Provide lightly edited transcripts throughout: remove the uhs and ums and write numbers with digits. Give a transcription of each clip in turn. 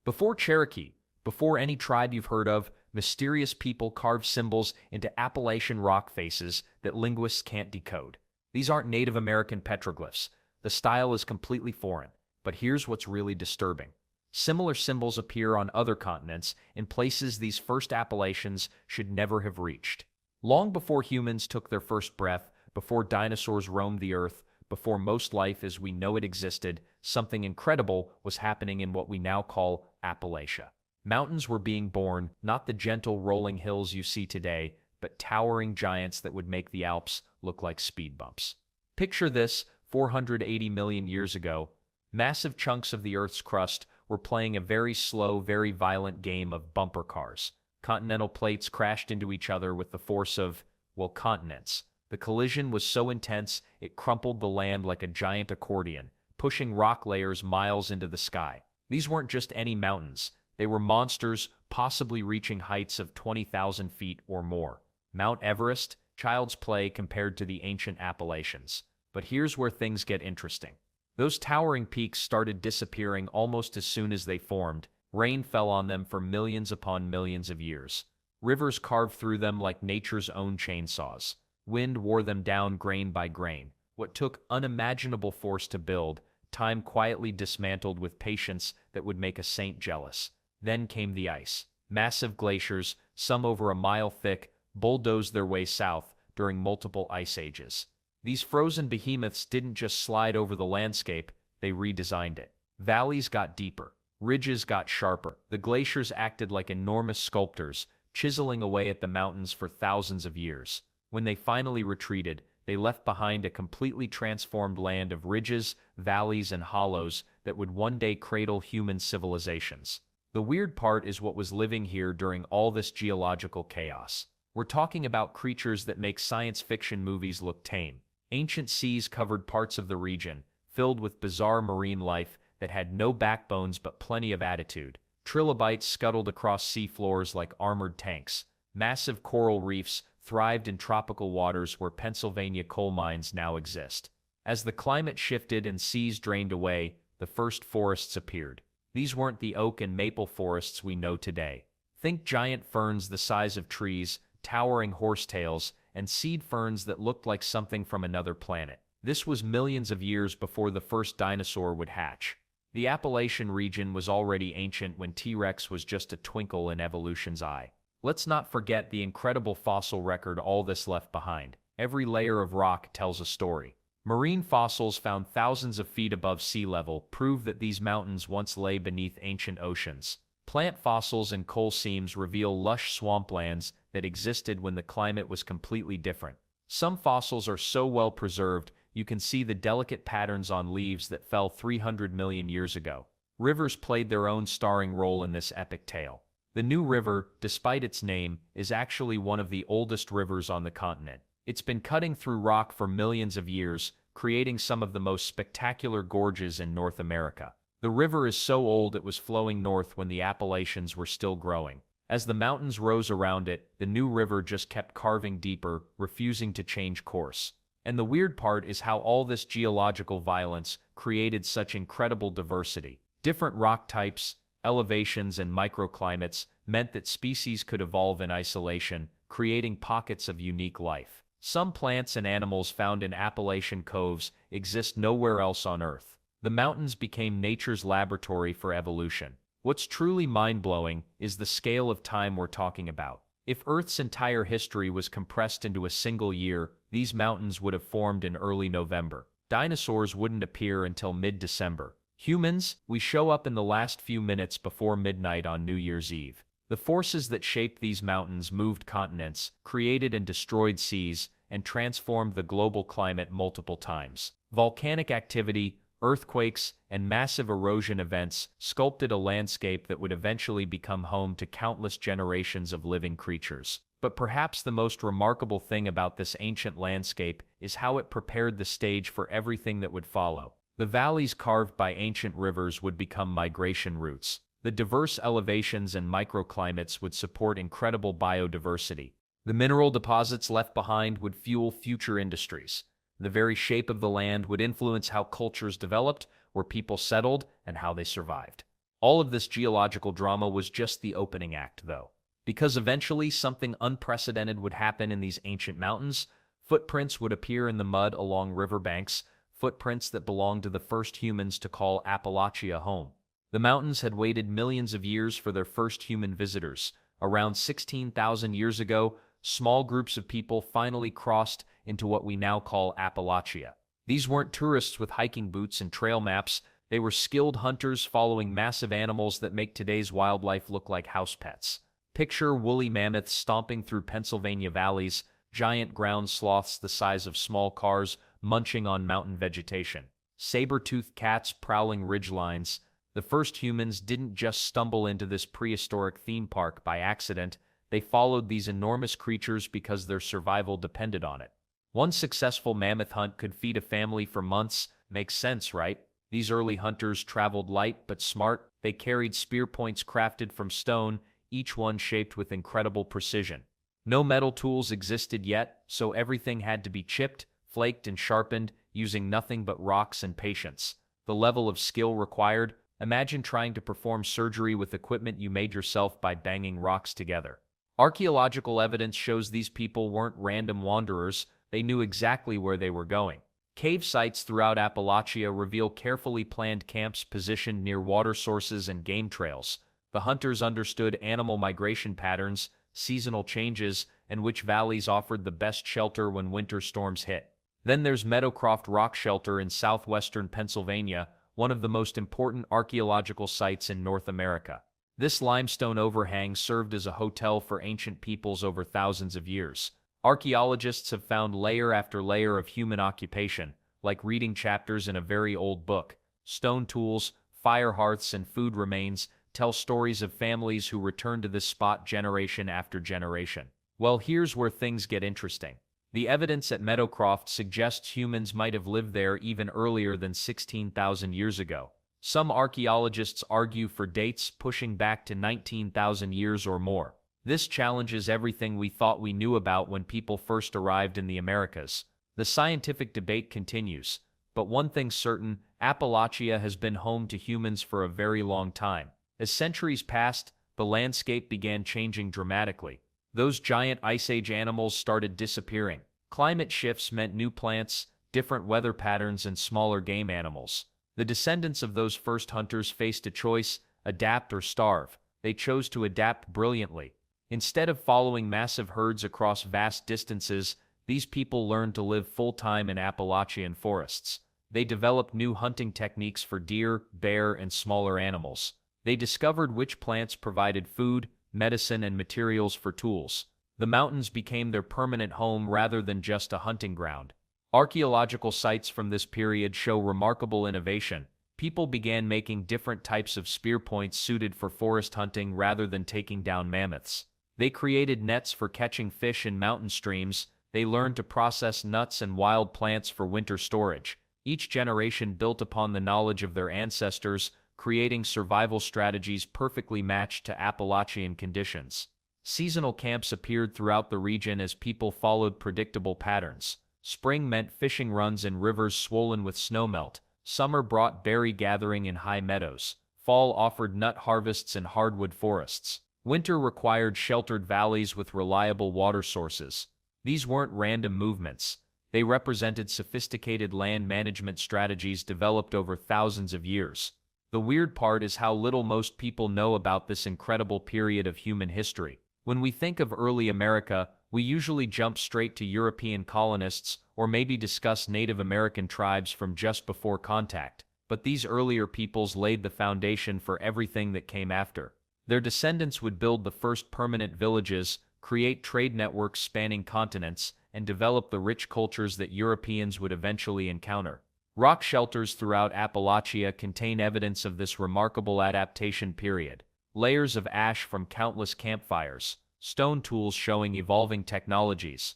Before Cherokee, before any tribe you've heard of, mysterious people carved symbols into Appalachian rock faces that linguists can't decode. These aren't Native American petroglyphs. The style is completely foreign. But here's what's really disturbing. Similar symbols appear on other continents in places these first Appalachians should never have reached. Long before humans took their first breath, before dinosaurs roamed the earth, before most life as we know it existed, something incredible was happening in what we now call Appalachia. Mountains were being born, not the gentle rolling hills you see today, but towering giants that would make the Alps look like speed bumps. Picture this: 480 million years ago, massive chunks of the Earth's crust were playing a very slow, very violent game of bumper cars. Continental plates crashed into each other with the force of, well, continents. The collision was so intense it crumpled the land like a giant accordion, pushing rock layers miles into the sky. These weren't just any mountains. They were monsters, possibly reaching heights of 20,000 feet or more. Mount Everest, child's play compared to the ancient Appalachians. But here's where things get interesting. Those towering peaks started disappearing almost as soon as they formed. Rain fell on them for millions upon millions of years. Rivers carved through them like nature's own chainsaws. Wind wore them down grain by grain. What took unimaginable force to build, time quietly dismantled with patience that would make a saint jealous. Then came the ice. Massive glaciers, some over a mile thick, bulldozed their way south during multiple ice ages. These frozen behemoths didn't just slide over the landscape, they redesigned it. Valleys got deeper. Ridges got sharper. The glaciers acted like enormous sculptors, chiseling away at the mountains for thousands of years. When they finally retreated, they left behind a completely transformed land of ridges, valleys, and hollows that would one day cradle human civilizations. The weird part is what was living here during all this geological chaos. We're talking about creatures that make science fiction movies look tame. Ancient seas covered parts of the region, filled with bizarre marine life that had no backbones but plenty of attitude. Trilobites scuttled across seafloors like armored tanks. Massive coral reefs thrived in tropical waters where Pennsylvania coal mines now exist. As the climate shifted and seas drained away, the first forests appeared. These weren't the oak and maple forests we know today. Think giant ferns the size of trees, towering horsetails, and seed ferns that looked like something from another planet. This was millions of years before the first dinosaur would hatch. The Appalachian region was already ancient when T-Rex was just a twinkle in evolution's eye. Let's not forget the incredible fossil record all this left behind. Every layer of rock tells a story. Marine fossils found thousands of feet above sea level prove that these mountains once lay beneath ancient oceans. Plant fossils and coal seams reveal lush swamplands that existed when the climate was completely different. Some fossils are so well preserved, you can see the delicate patterns on leaves that fell 300 million years ago. Rivers played their own starring role in this epic tale. The New River, despite its name, is actually one of the oldest rivers on the continent. It's been cutting through rock for millions of years, creating some of the most spectacular gorges in North America. The river is so old it was flowing north when the Appalachians were still growing. As the mountains rose around it, the New River just kept carving deeper, refusing to change course. And the weird part is how all this geological violence created such incredible diversity. Different rock types, elevations, and microclimates meant that species could evolve in isolation, creating pockets of unique life. Some plants and animals found in Appalachian coves exist nowhere else on Earth. The mountains became nature's laboratory for evolution. What's truly mind-blowing is the scale of time we're talking about. If Earth's entire history was compressed into a single year, these mountains would have formed in early November. Dinosaurs wouldn't appear until mid-December. Humans, we show up in the last few minutes before midnight on New Year's Eve. The forces that shaped these mountains moved continents, created and destroyed seas, and transformed the global climate multiple times. Volcanic activity, earthquakes, and massive erosion events sculpted a landscape that would eventually become home to countless generations of living creatures. But perhaps the most remarkable thing about this ancient landscape is how it prepared the stage for everything that would follow. The valleys carved by ancient rivers would become migration routes. The diverse elevations and microclimates would support incredible biodiversity. The mineral deposits left behind would fuel future industries. The very shape of the land would influence how cultures developed, where people settled, and how they survived. All of this geological drama was just the opening act, though, because eventually something unprecedented would happen in these ancient mountains. Footprints would appear in the mud along riverbanks, footprints that belonged to the first humans to call Appalachia home. The mountains had waited millions of years for their first human visitors. Around 16,000 years ago, small groups of people finally crossed into what we now call Appalachia. These weren't tourists with hiking boots and trail maps. They were skilled hunters following massive animals that make today's wildlife look like house pets. Picture woolly mammoths stomping through Pennsylvania valleys, giant ground sloths the size of small cars munching on mountain vegetation, saber-toothed cats prowling ridgelines. The first humans didn't just stumble into this prehistoric theme park by accident. They followed these enormous creatures because their survival depended on it. One successful mammoth hunt could feed a family for months. Makes sense, right? These early hunters traveled light but smart. They carried spear points crafted from stone, each one shaped with incredible precision. No metal tools existed yet, so everything had to be chipped, flaked, and sharpened, using nothing but rocks and patience. The level of skill required: imagine trying to perform surgery with equipment you made yourself by banging rocks together. Archaeological evidence shows these people weren't random wanderers. They knew exactly where they were going. Cave sites throughout Appalachia reveal carefully planned camps positioned near water sources and game trails. The hunters understood animal migration patterns, seasonal changes, and which valleys offered the best shelter when winter storms hit. Then there's Meadowcroft Rock Shelter in southwestern Pennsylvania, one of the most important archaeological sites in North America. This limestone overhang served as a hotel for ancient peoples over thousands of years. Archaeologists have found layer after layer of human occupation, like reading chapters in a very old book. Stone tools, fire hearths, and food remains tell stories of families who return to this spot generation after generation. Well, here's where things get interesting. The evidence at Meadowcroft suggests humans might have lived there even earlier than 16,000 years ago. Some archaeologists argue for dates pushing back to 19,000 years or more. This challenges everything we thought we knew about when people first arrived in the Americas. The scientific debate continues, but one thing's certain: Appalachia has been home to humans for a very long time. As centuries passed, the landscape began changing dramatically. Those giant Ice Age animals started disappearing. Climate shifts meant new plants, different weather patterns, and smaller game animals. The descendants of those first hunters faced a choice: adapt or starve. They chose to adapt brilliantly. Instead of following massive herds across vast distances, these people learned to live full-time in Appalachian forests. They developed new hunting techniques for deer, bear, and smaller animals. They discovered which plants provided food, medicine, and materials for tools. The mountains became their permanent home rather than just a hunting ground. Archaeological sites from this period show remarkable innovation. People began making different types of spear points suited for forest hunting rather than taking down mammoths. They created nets for catching fish in mountain streams. They learned to process nuts and wild plants for winter storage. Each generation built upon the knowledge of their ancestors, creating survival strategies perfectly matched to Appalachian conditions. Seasonal camps appeared throughout the region as people followed predictable patterns. Spring meant fishing runs in rivers swollen with snowmelt. Summer brought berry gathering in high meadows. Fall offered nut harvests in hardwood forests. Winter required sheltered valleys with reliable water sources. These weren't random movements. They represented sophisticated land management strategies developed over thousands of years. The weird part is how little most people know about this incredible period of human history. When we think of early America, we usually jump straight to European colonists or maybe discuss Native American tribes from just before contact. But these earlier peoples laid the foundation for everything that came after. Their descendants would build the first permanent villages, create trade networks spanning continents, and develop the rich cultures that Europeans would eventually encounter. Rock shelters throughout Appalachia contain evidence of this remarkable adaptation period. Layers of ash from countless campfires, stone tools showing evolving technologies,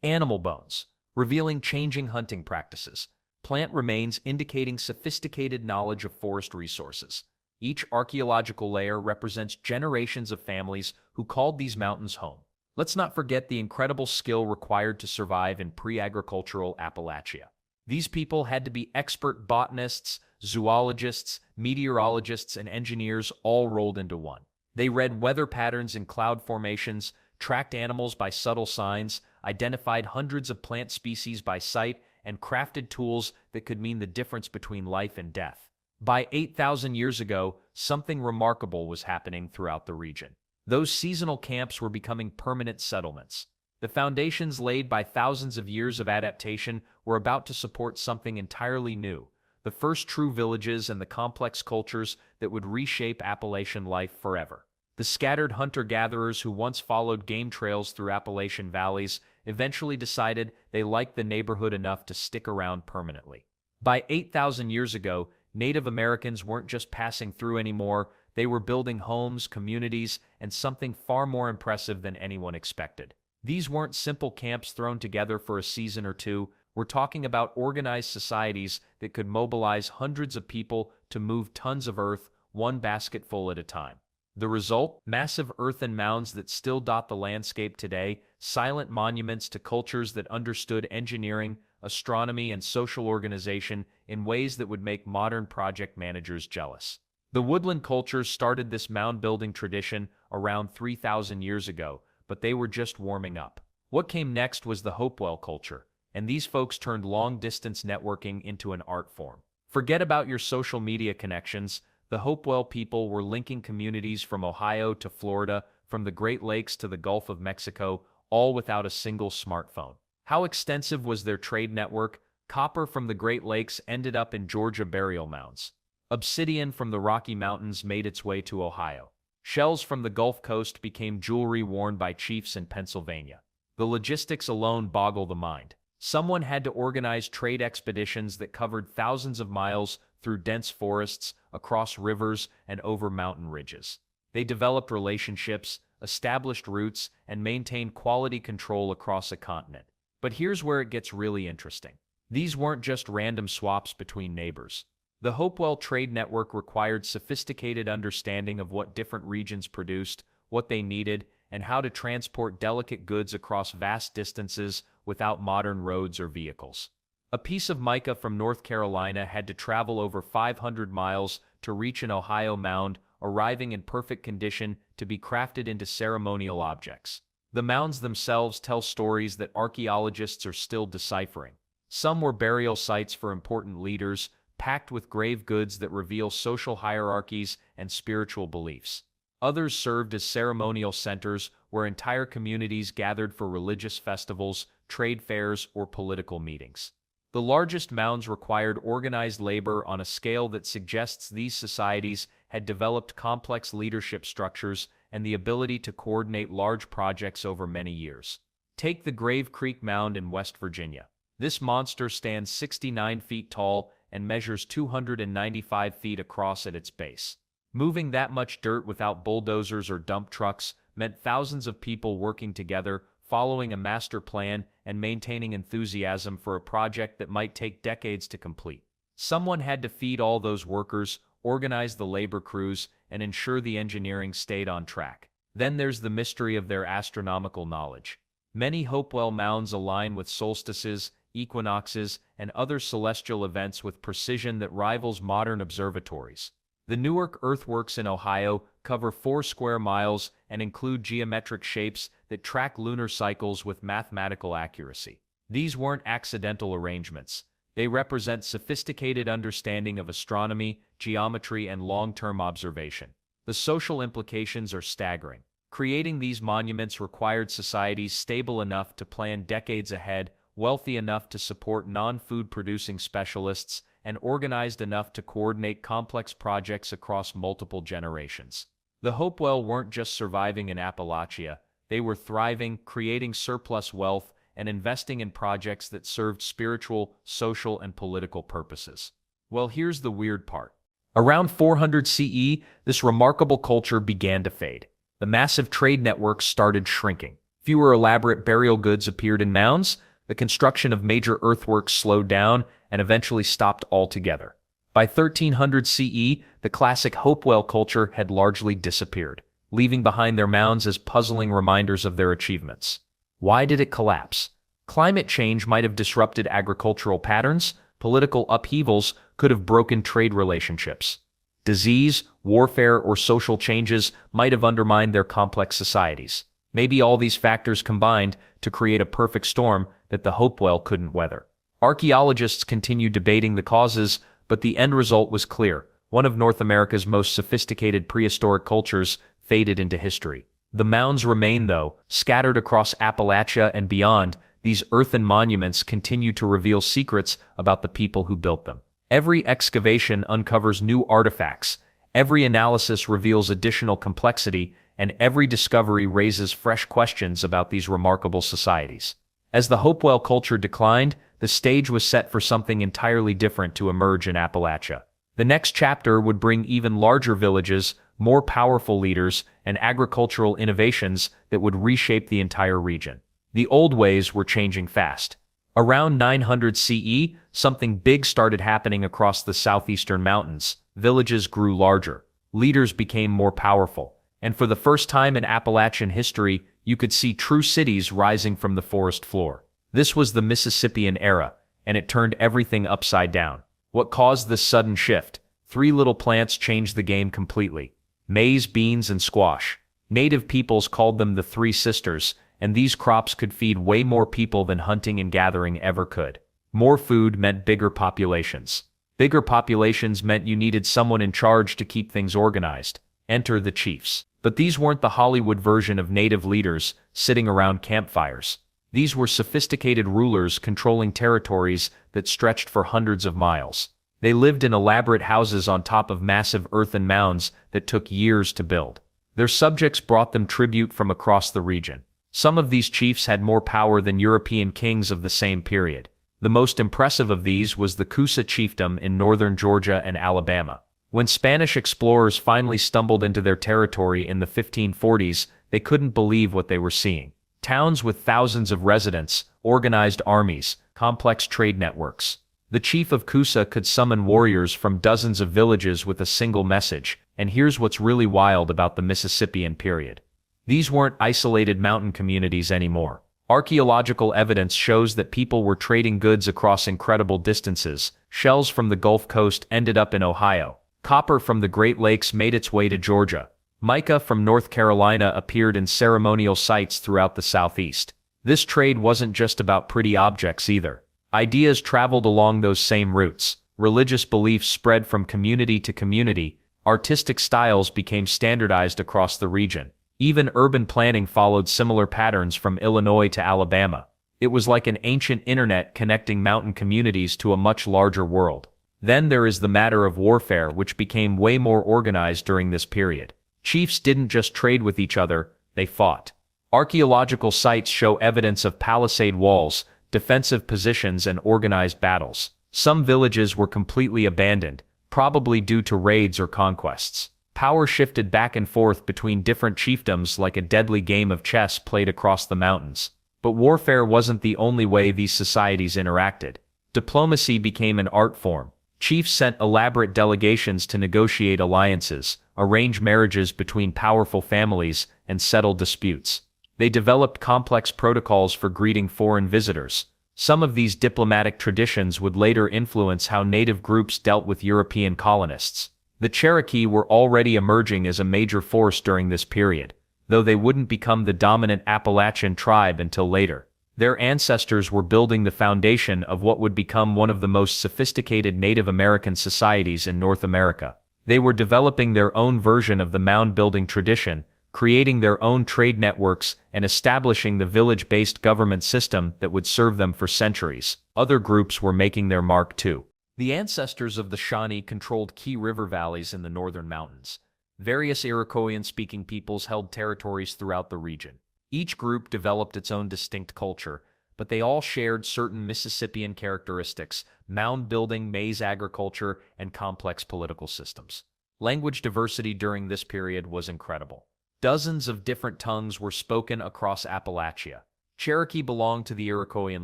animal bones revealing changing hunting practices, plant remains indicating sophisticated knowledge of forest resources. Each archaeological layer represents generations of families who called these mountains home. Let's not forget the incredible skill required to survive in pre-agricultural Appalachia. These people had to be expert botanists, zoologists, meteorologists, and engineers all rolled into one. They read weather patterns in cloud formations, tracked animals by subtle signs, identified hundreds of plant species by sight, and crafted tools that could mean the difference between life and death. By 8,000 years ago, something remarkable was happening throughout the region. Those seasonal camps were becoming permanent settlements. The foundations laid by thousands of years of adaptation were about to support something entirely new, the first true villages and the complex cultures that would reshape Appalachian life forever. The scattered hunter-gatherers who once followed game trails through Appalachian valleys eventually decided they liked the neighborhood enough to stick around permanently. By 8,000 years ago, Native Americans weren't just passing through anymore, they were building homes, communities, and something far more impressive than anyone expected. These weren't simple camps thrown together for a season or two. We're talking about organized societies that could mobilize hundreds of people to move tons of earth, one basketful at a time. The result? Massive earthen mounds that still dot the landscape today, silent monuments to cultures that understood engineering, astronomy, and social organization in ways that would make modern project managers jealous. The woodland cultures started this mound-building tradition around 3,000 years ago, but they were just warming up. What came next was the Hopewell culture, and these folks turned long-distance networking into an art form. Forget about your social media connections. The Hopewell people were linking communities from Ohio to Florida, from the Great Lakes to the Gulf of Mexico, all without a single smartphone. How extensive was their trade network? Copper from the Great Lakes ended up in Georgia burial mounds. Obsidian from the Rocky Mountains made its way to Ohio. Shells from the Gulf Coast became jewelry worn by chiefs in Pennsylvania. The logistics alone boggle the mind. Someone had to organize trade expeditions that covered thousands of miles through dense forests, across rivers, and over mountain ridges. They developed relationships, established routes, and maintained quality control across a continent. But here's where it gets really interesting. These weren't just random swaps between neighbors. The Hopewell trade network required sophisticated understanding of what different regions produced, what they needed, and how to transport delicate goods across vast distances without modern roads or vehicles. A piece of mica from North Carolina had to travel over 500 miles to reach an Ohio mound, arriving in perfect condition to be crafted into ceremonial objects. The mounds themselves tell stories that archaeologists are still deciphering. Some were burial sites for important leaders, packed with grave goods that reveal social hierarchies and spiritual beliefs. Others served as ceremonial centers where entire communities gathered for religious festivals, trade fairs, or political meetings. The largest mounds required organized labor on a scale that suggests these societies had developed complex leadership structures and the ability to coordinate large projects over many years. Take the Grave Creek Mound in West Virginia. This monster stands 69 feet tall and measures 295 feet across at its base. Moving that much dirt without bulldozers or dump trucks meant thousands of people working together, following a master plan and maintaining enthusiasm for a project that might take decades to complete. Someone had to feed all those workers, organize the labor crews, and ensure the engineering stayed on track. Then there's the mystery of their astronomical knowledge. Many Hopewell mounds align with solstices, equinoxes, and other celestial events with precision that rivals modern observatories. The Newark earthworks in Ohio cover 4 square miles and include geometric shapes that track lunar cycles with mathematical accuracy. These weren't accidental arrangements. They represent sophisticated understanding of astronomy, geometry, and long-term observation. The social implications are staggering. Creating these monuments required societies stable enough to plan decades ahead, wealthy enough to support non-food producing specialists, and organized enough to coordinate complex projects across multiple generations. The Hopewell weren't just surviving in Appalachia, they were thriving, creating surplus wealth, and investing in projects that served spiritual, social, and political purposes. Well, here's the weird part. Around 400 CE, this remarkable culture began to fade. The massive trade networks started shrinking. Fewer elaborate burial goods appeared in mounds, the construction of major earthworks slowed down and eventually stopped altogether. By 1300 CE, the classic Hopewell culture had largely disappeared, leaving behind their mounds as puzzling reminders of their achievements. Why did it collapse? Climate change might have disrupted agricultural patterns, political upheavals could have broken trade relationships. Disease, warfare, or social changes might have undermined their complex societies. Maybe all these factors combined to create a perfect storm that the Hopewell couldn't weather. Archaeologists continued debating the causes, but the end result was clear. One of North America's most sophisticated prehistoric cultures faded into history. The mounds remain, though, scattered across Appalachia and beyond. These earthen monuments continue to reveal secrets about the people who built them. Every excavation uncovers new artifacts, every analysis reveals additional complexity, and every discovery raises fresh questions about these remarkable societies. As the Hopewell culture declined, the stage was set for something entirely different to emerge in Appalachia. The next chapter would bring even larger villages, more powerful leaders, and agricultural innovations that would reshape the entire region. The old ways were changing fast. Around 900 CE, something big started happening across the southeastern mountains. Villages grew larger, leaders became more powerful, and for the first time in Appalachian history, you could see true cities rising from the forest floor. This was the Mississippian era, and it turned everything upside down. What caused this sudden shift? Three little plants changed the game completely: maize, beans, and squash. Native peoples called them the Three Sisters, and these crops could feed way more people than hunting and gathering ever could. More food meant bigger populations. Bigger populations meant you needed someone in charge to keep things organized. Enter the chiefs. But these weren't the Hollywood version of native leaders sitting around campfires. These were sophisticated rulers controlling territories that stretched for hundreds of miles. They lived in elaborate houses on top of massive earthen mounds that took years to build. Their subjects brought them tribute from across the region. Some of these chiefs had more power than European kings of the same period. The most impressive of these was the Coosa chiefdom in northern Georgia and Alabama. When Spanish explorers finally stumbled into their territory in the 1540s, they couldn't believe what they were seeing. Towns with thousands of residents, organized armies, complex trade networks. The chief of Coosa could summon warriors from dozens of villages with a single message, and here's what's really wild about the Mississippian period. These weren't isolated mountain communities anymore. Archaeological evidence shows that people were trading goods across incredible distances. Shells from the Gulf Coast ended up in Ohio. Copper from the Great Lakes made its way to Georgia. Mica from North Carolina appeared in ceremonial sites throughout the Southeast. This trade wasn't just about pretty objects either. Ideas traveled along those same routes. Religious beliefs spread from community to community. Artistic styles became standardized across the region. Even urban planning followed similar patterns from Illinois to Alabama. It was like an ancient internet connecting mountain communities to a much larger world. Then there is the matter of warfare, which became way more organized during this period. Chiefs didn't just trade with each other, they fought. Archaeological sites show evidence of palisade walls, defensive positions, and organized battles. Some villages were completely abandoned, probably due to raids or conquests. Power shifted back and forth between different chiefdoms like a deadly game of chess played across the mountains. But warfare wasn't the only way these societies interacted. Diplomacy became an art form. Chiefs sent elaborate delegations to negotiate alliances, arrange marriages between powerful families, and settle disputes. They developed complex protocols for greeting foreign visitors. Some of these diplomatic traditions would later influence how native groups dealt with European colonists. The Cherokee were already emerging as a major force during this period, though they wouldn't become the dominant Appalachian tribe until later. Their ancestors were building the foundation of what would become one of the most sophisticated Native American societies in North America. They were developing their own version of the mound-building tradition, creating their own trade networks, and establishing the village-based government system that would serve them for centuries. Other groups were making their mark too. The ancestors of the Shawnee controlled key river valleys in the northern mountains. Various Iroquoian-speaking peoples held territories throughout the region. Each group developed its own distinct culture, but they all shared certain Mississippian characteristics: mound building, maize agriculture, and complex political systems. Language diversity during this period was incredible. Dozens of different tongues were spoken across Appalachia. Cherokee belonged to the Iroquoian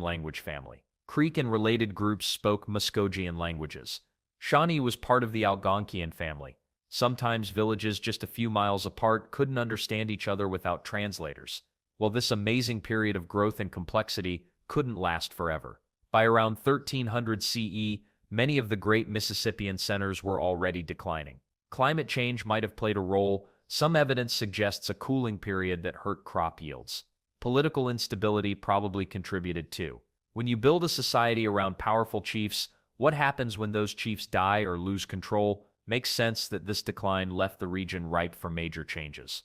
language family. Creek and related groups spoke Muskogean languages. Shawnee was part of the Algonquian family. Sometimes villages just a few miles apart couldn't understand each other without translators. Well, this amazing period of growth and complexity couldn't last forever. By around 1300 CE, Many of the great Mississippian centers were already declining. Climate change might have played a role. Some evidence suggests a cooling period that hurt crop yields. Political instability probably contributed too. When you build a society around powerful chiefs, what happens when those chiefs die or lose control? Makes sense that this decline left the region ripe for major changes.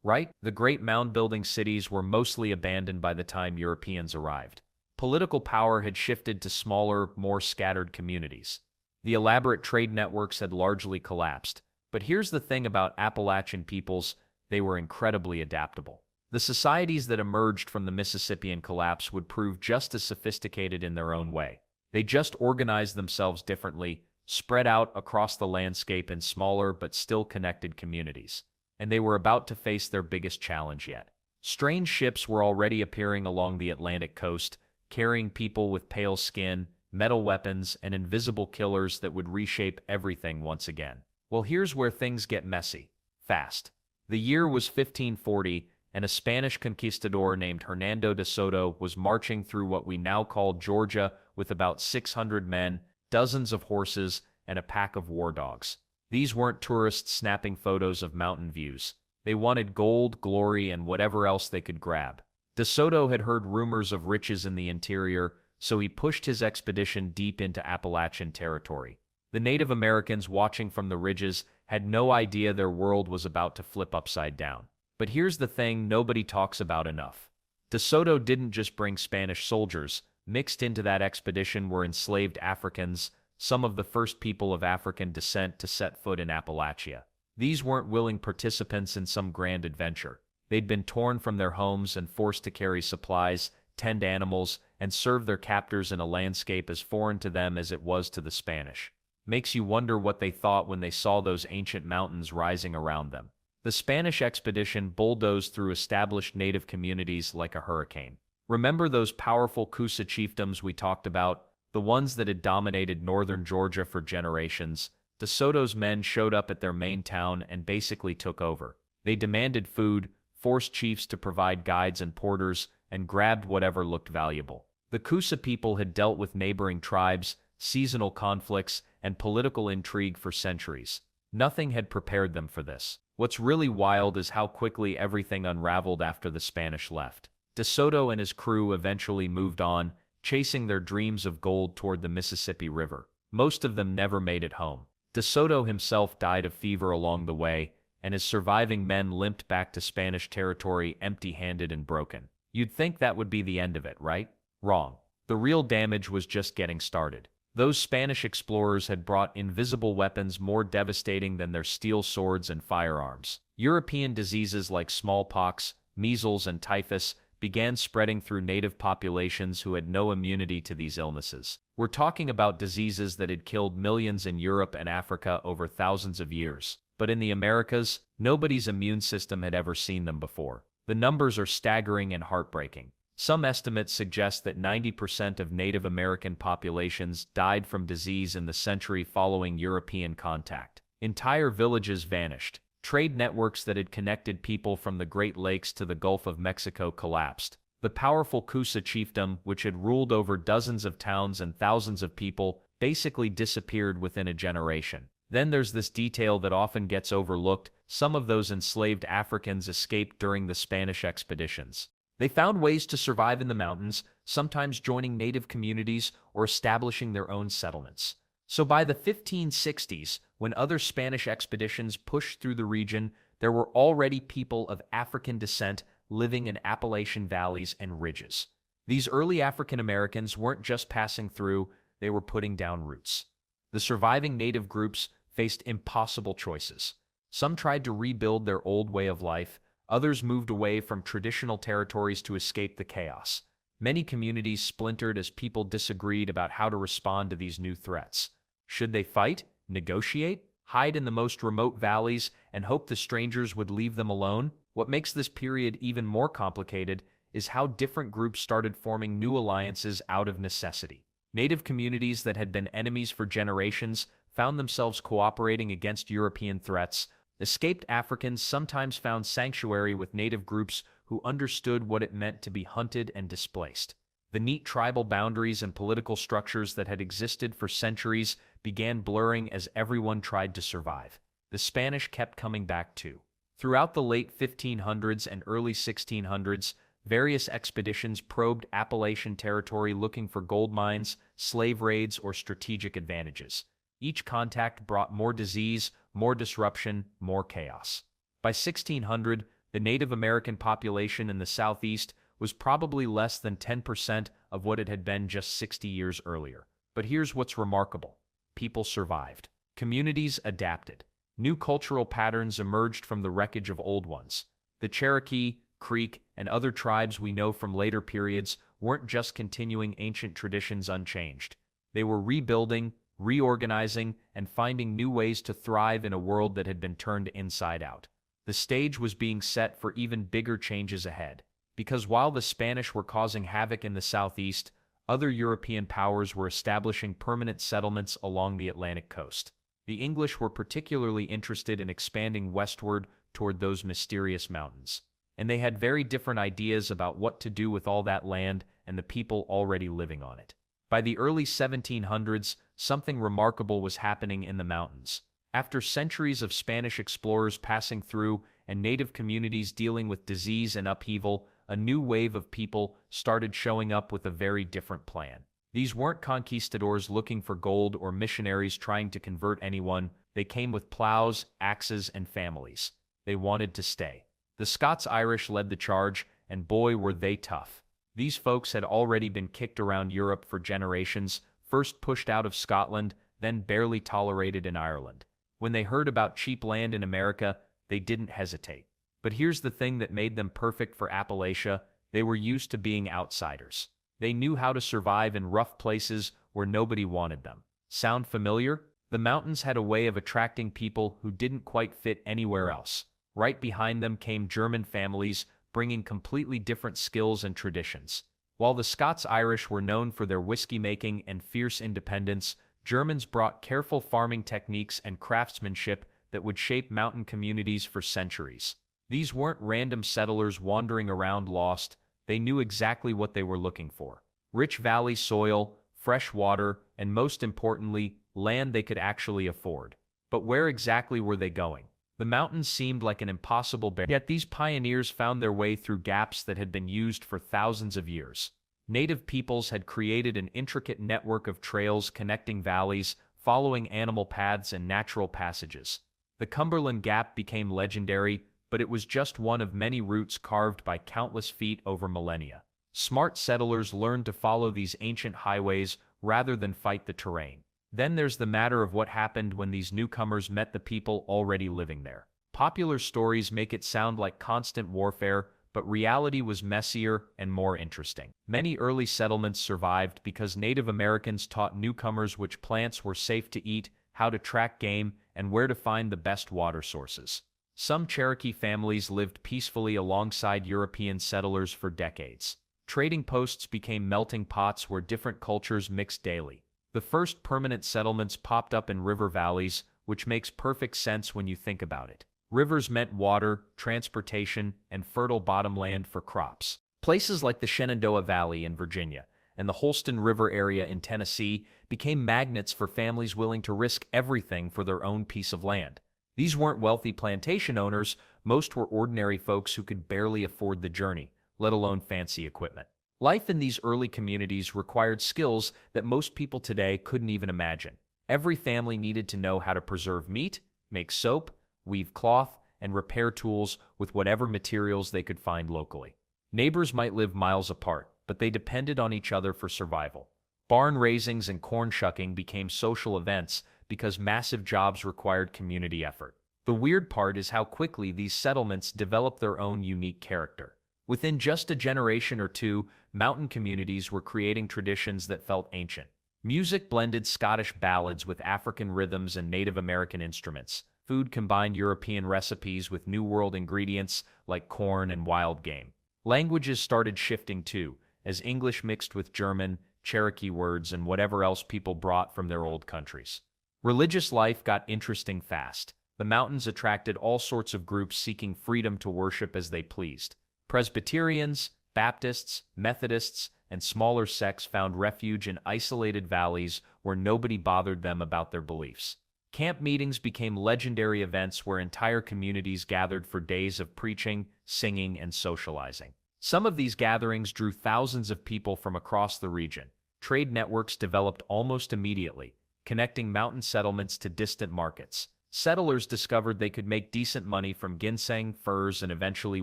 Right? The great mound-building cities were mostly abandoned by the time Europeans arrived. Political power had shifted to smaller, more scattered communities. The elaborate trade networks had largely collapsed. But here's the thing about Appalachian peoples, they were incredibly adaptable. The societies that emerged from the Mississippian collapse would prove just as sophisticated in their own way. They just organized themselves differently, spread out across the landscape in smaller but still connected communities. And they were about to face their biggest challenge yet. Strange ships were already appearing along the Atlantic coast, carrying people with pale skin, metal weapons, and invisible killers that would reshape everything once again. Well, here's where things get messy. Fast. The year was 1540, and a Spanish conquistador named Hernando de Soto was marching through what we now call Georgia with about 600 men, dozens of horses, and a pack of war dogs. These weren't tourists snapping photos of mountain views. They wanted gold, glory, and whatever else they could grab. De Soto had heard rumors of riches in the interior, so he pushed his expedition deep into Appalachian territory. The Native Americans watching from the ridges had no idea their world was about to flip upside down. But here's the thing nobody talks about enough. De Soto didn't just bring Spanish soldiers. Mixed into that expedition were enslaved Africans, some of the first people of African descent to set foot in Appalachia. These weren't willing participants in some grand adventure. They'd been torn from their homes and forced to carry supplies, tend animals, and serve their captors in a landscape as foreign to them as it was to the Spanish. Makes you wonder what they thought when they saw those ancient mountains rising around them. The Spanish expedition bulldozed through established native communities like a hurricane. Remember those powerful Coosa chiefdoms we talked about, the ones that had dominated northern Georgia for generations? De Soto's men showed up at their main town and basically took over. They demanded food, forced chiefs to provide guides and porters, and grabbed whatever looked valuable. The Coosa people had dealt with neighboring tribes, seasonal conflicts, and political intrigue for centuries. Nothing had prepared them for this. What's really wild is how quickly everything unraveled after the Spanish left. De Soto and his crew eventually moved on, chasing their dreams of gold toward the Mississippi River. Most of them never made it home. De Soto himself died of fever along the way, and his surviving men limped back to Spanish territory empty-handed and broken. You'd think that would be the end of it, right? Wrong. The real damage was just getting started. Those Spanish explorers had brought invisible weapons more devastating than their steel swords and firearms. European diseases like smallpox, measles, and typhus began spreading through native populations who had no immunity to these illnesses. We're talking about diseases that had killed millions in Europe and Africa over thousands of years. But in the Americas, nobody's immune system had ever seen them before. The numbers are staggering and heartbreaking. Some estimates suggest that 90% of Native American populations died from disease in the century following European contact. Entire villages vanished. Trade networks that had connected people from the Great Lakes to the Gulf of Mexico collapsed. The powerful Coosa chiefdom, which had ruled over dozens of towns and thousands of people, basically disappeared within a generation. Then there's this detail that often gets overlooked. Some of those enslaved Africans escaped during the Spanish expeditions. They found ways to survive in the mountains, sometimes joining native communities or establishing their own settlements. So by the 1560s, when other Spanish expeditions pushed through the region, there were already people of African descent living in Appalachian valleys and ridges. These early African Americans weren't just passing through, they were putting down roots. The surviving native groups faced impossible choices. Some tried to rebuild their old way of life. Others moved away from traditional territories to escape the chaos. Many communities splintered as people disagreed about how to respond to these new threats. Should they fight, negotiate, hide in the most remote valleys, and hope the strangers would leave them alone? What makes this period even more complicated is how different groups started forming new alliances out of necessity. Native communities that had been enemies for generations found themselves cooperating against European threats. Escaped Africans sometimes found sanctuary with native groups who understood what it meant to be hunted and displaced. The neat tribal boundaries and political structures that had existed for centuries began blurring as everyone tried to survive. The Spanish kept coming back too. Throughout the late 1500s and early 1600s, various expeditions probed Appalachian territory looking for gold mines, slave raids, or strategic advantages. Each contact brought more disease, more disruption, more chaos. By 1600, the Native American population in the Southeast was probably less than 10% of what it had been just 60 years earlier. But here's what's remarkable. People survived. Communities adapted. New cultural patterns emerged from the wreckage of old ones. The Cherokee, Creek, and other tribes we know from later periods weren't just continuing ancient traditions unchanged. They were rebuilding, reorganizing, and finding new ways to thrive in a world that had been turned inside out. The stage was being set for even bigger changes ahead. Because while the Spanish were causing havoc in the southeast, other European powers were establishing permanent settlements along the Atlantic coast. The English were particularly interested in expanding westward toward those mysterious mountains. And they had very different ideas about what to do with all that land and the people already living on it. By the early 1700s, something remarkable was happening in the mountains. After centuries of Spanish explorers passing through and native communities dealing with disease and upheaval, a new wave of people started showing up with a very different plan. These weren't conquistadors looking for gold or missionaries trying to convert anyone. They came with plows, axes, and families. They wanted to stay. The Scots-Irish led the charge, and boy were they tough. These folks had already been kicked around Europe for generations, first pushed out of Scotland, then barely tolerated in Ireland. When they heard about cheap land in America, they didn't hesitate. But here's the thing that made them perfect for Appalachia: they were used to being outsiders. They knew how to survive in rough places where nobody wanted them. Sound familiar? The mountains had a way of attracting people who didn't quite fit anywhere else. Right behind them came German families, bringing completely different skills and traditions. While the Scots-Irish were known for their whiskey-making and fierce independence, Germans brought careful farming techniques and craftsmanship that would shape mountain communities for centuries. These weren't random settlers wandering around lost. They knew exactly what they were looking for: rich valley soil, fresh water, and most importantly, land they could actually afford. But where exactly were they going? The mountains seemed like an impossible barrier, yet these pioneers found their way through gaps that had been used for thousands of years. Native peoples had created an intricate network of trails connecting valleys, following animal paths and natural passages. The Cumberland Gap became legendary, but it was just one of many routes carved by countless feet over millennia. Smart settlers learned to follow these ancient highways rather than fight the terrain. Then there's the matter of what happened when these newcomers met the people already living there. Popular stories make it sound like constant warfare, but reality was messier and more interesting. Many early settlements survived because Native Americans taught newcomers which plants were safe to eat, how to track game, and where to find the best water sources. Some Cherokee families lived peacefully alongside European settlers for decades. Trading posts became melting pots where different cultures mixed daily. The first permanent settlements popped up in river valleys, which makes perfect sense when you think about it. Rivers meant water, transportation, and fertile bottomland for crops. Places like the Shenandoah Valley in Virginia and the Holston River area in Tennessee became magnets for families willing to risk everything for their own piece of land. These weren't wealthy plantation owners. Most were ordinary folks who could barely afford the journey, let alone fancy equipment. Life in these early communities required skills that most people today couldn't even imagine. Every family needed to know how to preserve meat, make soap, weave cloth, and repair tools with whatever materials they could find locally. Neighbors might live miles apart, but they depended on each other for survival. Barn raisings and corn shucking became social events because massive jobs required community effort. The weird part is how quickly these settlements developed their own unique character. Within just a generation or two, mountain communities were creating traditions that felt ancient. Music blended Scottish ballads with African rhythms and Native American instruments. Food combined European recipes with New World ingredients like corn and wild game. Languages started shifting too, as English mixed with German, Cherokee words, and whatever else people brought from their old countries. Religious life got interesting fast. The mountains attracted all sorts of groups seeking freedom to worship as they pleased. Presbyterians, Baptists, Methodists, and smaller sects found refuge in isolated valleys where nobody bothered them about their beliefs. Camp meetings became legendary events where entire communities gathered for days of preaching, singing, and socializing. Some of these gatherings drew thousands of people from across the region. Trade networks developed almost immediately, connecting mountain settlements to distant markets. Settlers discovered they could make decent money from ginseng, furs, and eventually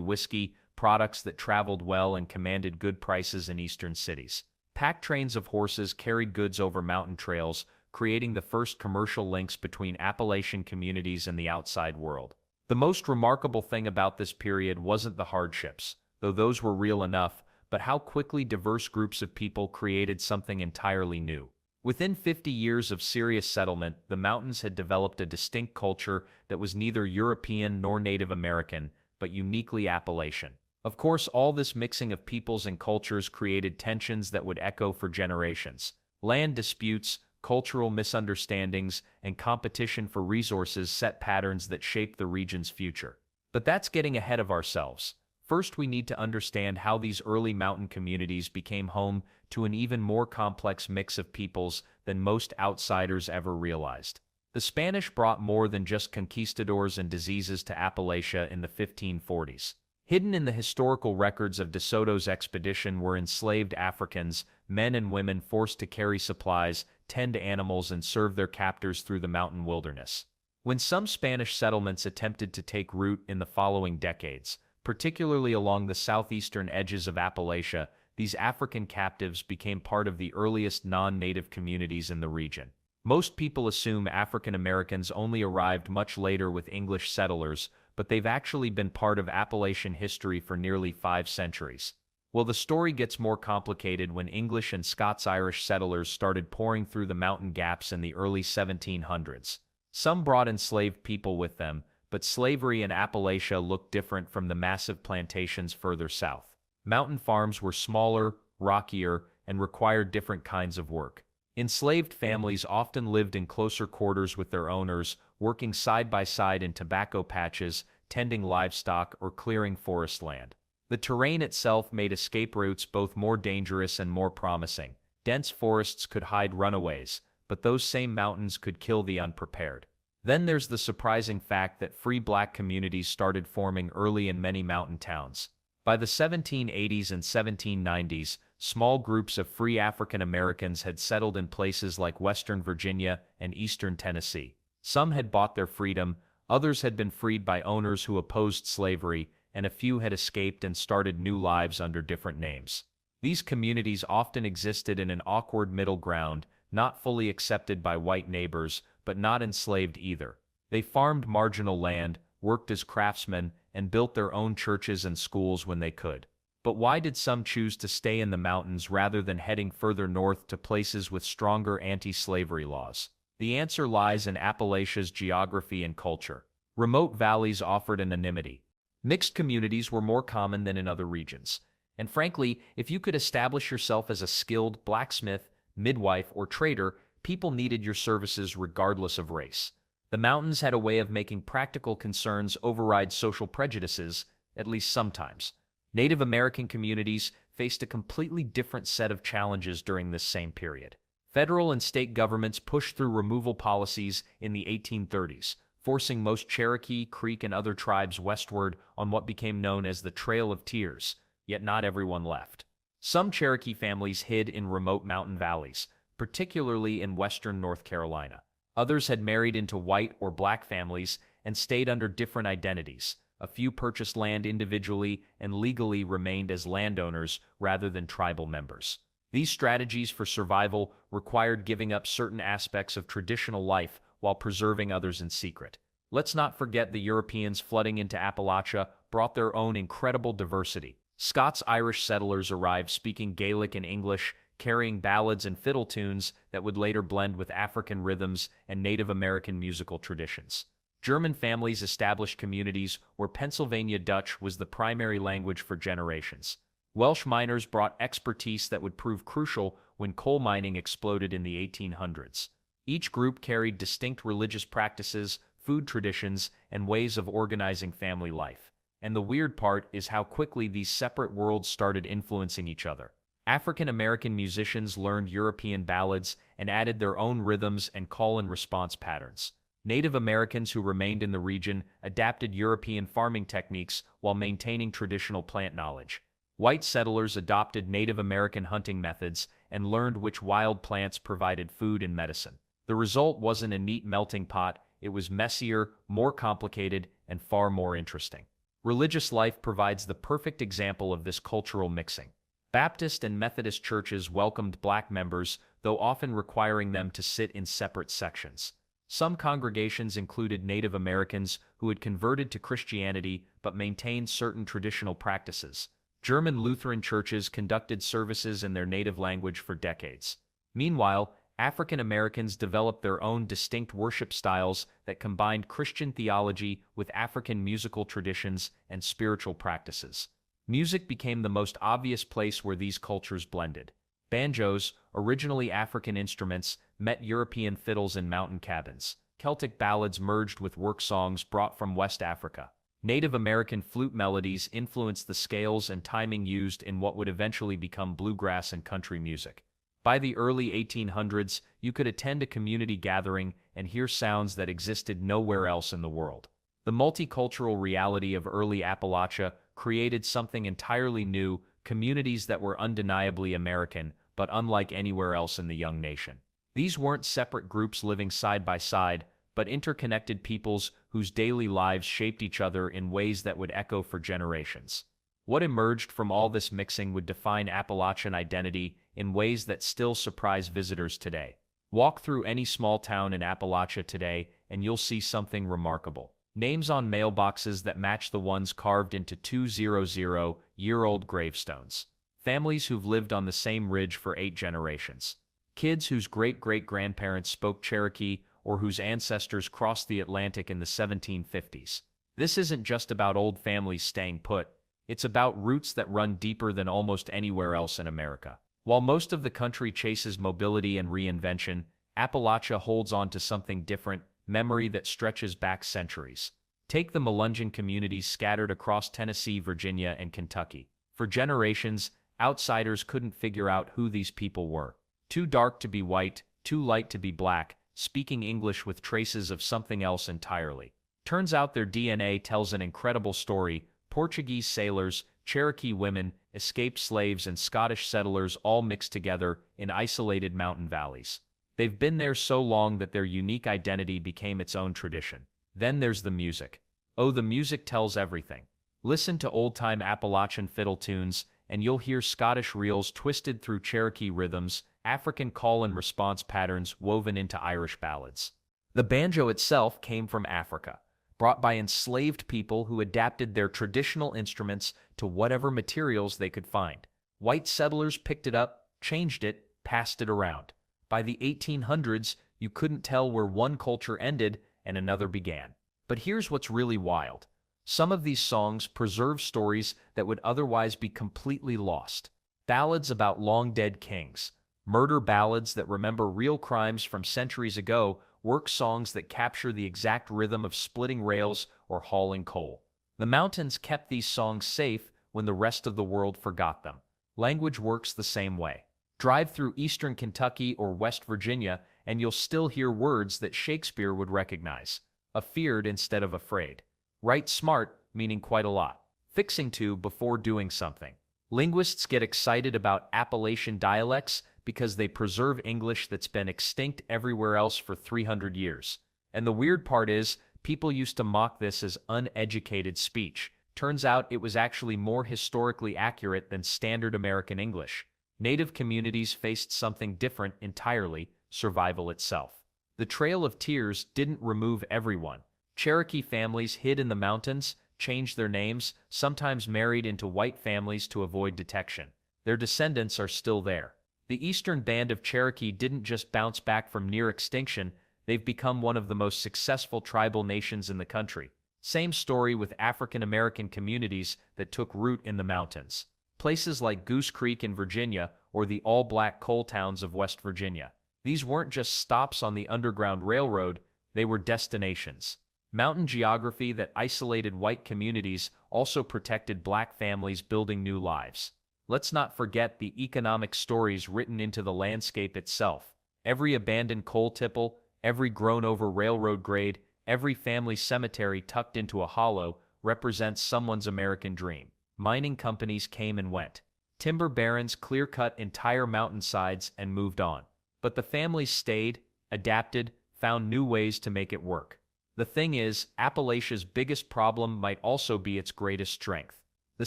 whiskey, products that traveled well and commanded good prices in eastern cities. Pack trains of horses carried goods over mountain trails, creating the first commercial links between Appalachian communities and the outside world. The most remarkable thing about this period wasn't the hardships, though those were real enough, but how quickly diverse groups of people created something entirely new. Within 50 years of serious settlement, the mountains had developed a distinct culture that was neither European nor Native American, but uniquely Appalachian. Of course, all this mixing of peoples and cultures created tensions that would echo for generations. Land disputes, cultural misunderstandings, and competition for resources set patterns that shaped the region's future. But that's getting ahead of ourselves. First, we need to understand how these early mountain communities became home to an even more complex mix of peoples than most outsiders ever realized. The Spanish brought more than just conquistadors and diseases to Appalachia in the 1540s. Hidden in the historical records of De Soto's expedition were enslaved Africans, men and women forced to carry supplies, tend animals, and serve their captors through the mountain wilderness. When some Spanish settlements attempted to take root in the following decades, particularly along the southeastern edges of Appalachia, these African captives became part of the earliest non-native communities in the region. Most people assume African Americans only arrived much later with English settlers, but they've actually been part of Appalachian history for nearly 5 centuries. Well, the story gets more complicated when English and Scots-Irish settlers started pouring through the mountain gaps in the early 1700s. Some brought enslaved people with them, but slavery in Appalachia looked different from the massive plantations further south. Mountain farms were smaller, rockier, and required different kinds of work. Enslaved families often lived in closer quarters with their owners, working side by side in tobacco patches, tending livestock, or clearing forest land. The terrain itself made escape routes both more dangerous and more promising. Dense forests could hide runaways, but those same mountains could kill the unprepared. Then there's the surprising fact that free black communities started forming early in many mountain towns. By the 1780s and 1790s, small groups of free African Americans had settled in places like Western Virginia and Eastern Tennessee. Some had bought their freedom, others had been freed by owners who opposed slavery, and a few had escaped and started new lives under different names. These communities often existed in an awkward middle ground, not fully accepted by white neighbors, but not enslaved either. They farmed marginal land, worked as craftsmen, and built their own churches and schools when they could. But why did some choose to stay in the mountains rather than heading further north to places with stronger anti-slavery laws? The answer lies in Appalachia's geography and culture. Remote valleys offered anonymity. Mixed communities were more common than in other regions. And frankly, if you could establish yourself as a skilled blacksmith, midwife, or trader, people needed your services regardless of race. The mountains had a way of making practical concerns override social prejudices, at least sometimes. Native American communities faced a completely different set of challenges during this same period. Federal and state governments pushed through removal policies in the 1830s, forcing most Cherokee, Creek, and other tribes westward on what became known as the Trail of Tears, yet not everyone left. Some Cherokee families hid in remote mountain valleys, particularly in western North Carolina. Others had married into white or black families and stayed under different identities. A few purchased land individually and legally remained as landowners rather than tribal members. These strategies for survival required giving up certain aspects of traditional life while preserving others in secret. Let's not forget the Europeans flooding into Appalachia brought their own incredible diversity. Scots-Irish settlers arrived speaking Gaelic and English, carrying ballads and fiddle tunes that would later blend with African rhythms and Native American musical traditions. German families established communities where Pennsylvania Dutch was the primary language for generations. Welsh miners brought expertise that would prove crucial when coal mining exploded in the 1800s. Each group carried distinct religious practices, food traditions, and ways of organizing family life. And the weird part is how quickly these separate worlds started influencing each other. African American musicians learned European ballads and added their own rhythms and call-and-response patterns. Native Americans who remained in the region adapted European farming techniques while maintaining traditional plant knowledge. White settlers adopted Native American hunting methods and learned which wild plants provided food and medicine. The result wasn't a neat melting pot, it was messier, more complicated, and far more interesting. Religious life provides the perfect example of this cultural mixing. Baptist and Methodist churches welcomed black members, though often requiring them to sit in separate sections. Some congregations included Native Americans who had converted to Christianity but maintained certain traditional practices. German Lutheran churches conducted services in their native language for decades. Meanwhile, African Americans developed their own distinct worship styles that combined Christian theology with African musical traditions and spiritual practices. Music became the most obvious place where these cultures blended. Banjos, originally African instruments, met European fiddles in mountain cabins. Celtic ballads merged with work songs brought from West Africa. Native American flute melodies influenced the scales and timing used in what would eventually become bluegrass and country music. By the early 1800s, you could attend a community gathering and hear sounds that existed nowhere else in the world. The multicultural reality of early Appalachia created something entirely new, communities that were undeniably American, but unlike anywhere else in the young nation. These weren't separate groups living side by side, but interconnected peoples whose daily lives shaped each other in ways that would echo for generations. What emerged from all this mixing would define Appalachian identity in ways that still surprise visitors today. Walk through any small town in Appalachia today, and you'll see something remarkable. Names on mailboxes that match the ones carved into 200-year-old gravestones. Families who've lived on the same ridge for 8 generations. Kids whose great-great-grandparents spoke Cherokee or whose ancestors crossed the Atlantic in the 1750s. This isn't just about old families staying put. It's about roots that run deeper than almost anywhere else in America. While most of the country chases mobility and reinvention, Appalachia holds on to something different, memory that stretches back centuries. Take the Melungeon communities scattered across Tennessee, Virginia, and Kentucky. For generations, outsiders couldn't figure out who these people were. Too dark to be white, too light to be black, speaking English with traces of something else entirely. Turns out their DNA tells an incredible story. Portuguese sailors, Cherokee women, escaped slaves, and Scottish settlers all mixed together in isolated mountain valleys. They've been there so long that their unique identity became its own tradition. Then there's the music. Oh, the music tells everything. Listen to old-time Appalachian fiddle tunes, and you'll hear Scottish reels twisted through Cherokee rhythms, African call-and-response patterns woven into Irish ballads. The banjo itself came from Africa, brought by enslaved people who adapted their traditional instruments to whatever materials they could find. White settlers picked it up, changed it, passed it around. By the 1800s, you couldn't tell where one culture ended and another began. But here's what's really wild. Some of these songs preserve stories that would otherwise be completely lost. Ballads about long-dead kings, murder ballads that remember real crimes from centuries ago, work songs that capture the exact rhythm of splitting rails or hauling coal. The mountains kept these songs safe when the rest of the world forgot them. Language works the same way. Drive through eastern Kentucky or West Virginia, and you'll still hear words that Shakespeare would recognize. Afeared instead of afraid. Right smart, meaning quite a lot. Fixing to before doing something. Linguists get excited about Appalachian dialects because they preserve English that's been extinct everywhere else for 300 years. And the weird part is, people used to mock this as uneducated speech. Turns out it was actually more historically accurate than standard American English. Native communities faced something different entirely, survival itself. The Trail of Tears didn't remove everyone. Cherokee families hid in the mountains, changed their names, sometimes married into white families to avoid detection. Their descendants are still there. The Eastern Band of Cherokee didn't just bounce back from near extinction, they've become one of the most successful tribal nations in the country. Same story with African American communities that took root in the mountains. Places like Goose Creek in Virginia or the all-black coal towns of West Virginia. These weren't just stops on the Underground Railroad, they were destinations. Mountain geography that isolated white communities also protected black families building new lives. Let's not forget the economic stories written into the landscape itself. Every abandoned coal tipple, every grown-over railroad grade, every family cemetery tucked into a hollow represents someone's American dream. Mining companies came and went. Timber barons clear-cut entire mountainsides and moved on. But the families stayed, adapted, found new ways to make it work. The thing is, Appalachia's biggest problem might also be its greatest strength. The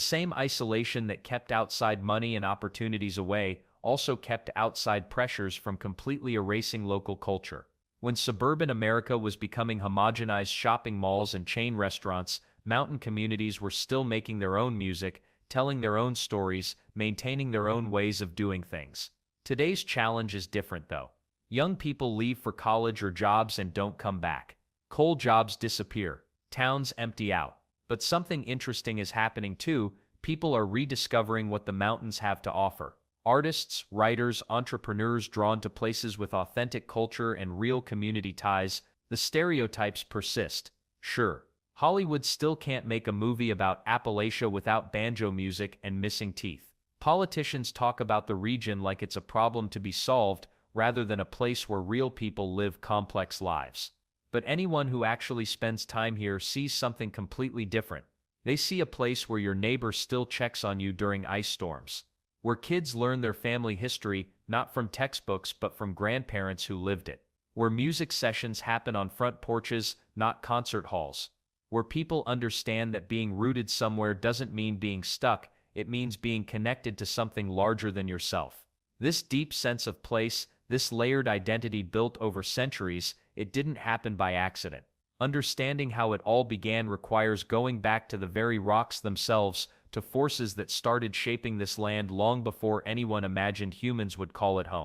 same isolation that kept outside money and opportunities away also kept outside pressures from completely erasing local culture. When suburban America was becoming homogenized shopping malls and chain restaurants, mountain communities were still making their own music, telling their own stories, maintaining their own ways of doing things. Today's challenge is different, though. Young people leave for college or jobs and don't come back. Coal jobs disappear. Towns empty out. But something interesting is happening too. People are rediscovering what the mountains have to offer. Artists, writers, entrepreneurs drawn to places with authentic culture and real community ties. The stereotypes persist. Sure, Hollywood still can't make a movie about Appalachia without banjo music and missing teeth. Politicians talk about the region like it's a problem to be solved rather than a place where real people live complex lives. But anyone who actually spends time here sees something completely different. They see a place where your neighbor still checks on you during ice storms, where kids learn their family history not from textbooks but from grandparents who lived it, where music sessions happen on front porches, not concert halls, where people understand that being rooted somewhere doesn't mean being stuck, it means being connected to something larger than yourself. This deep sense of place, this layered identity built over centuries, it didn't happen by accident. Understanding how it all began requires going back to the very rocks themselves, to forces that started shaping this land long before anyone imagined humans would call it home.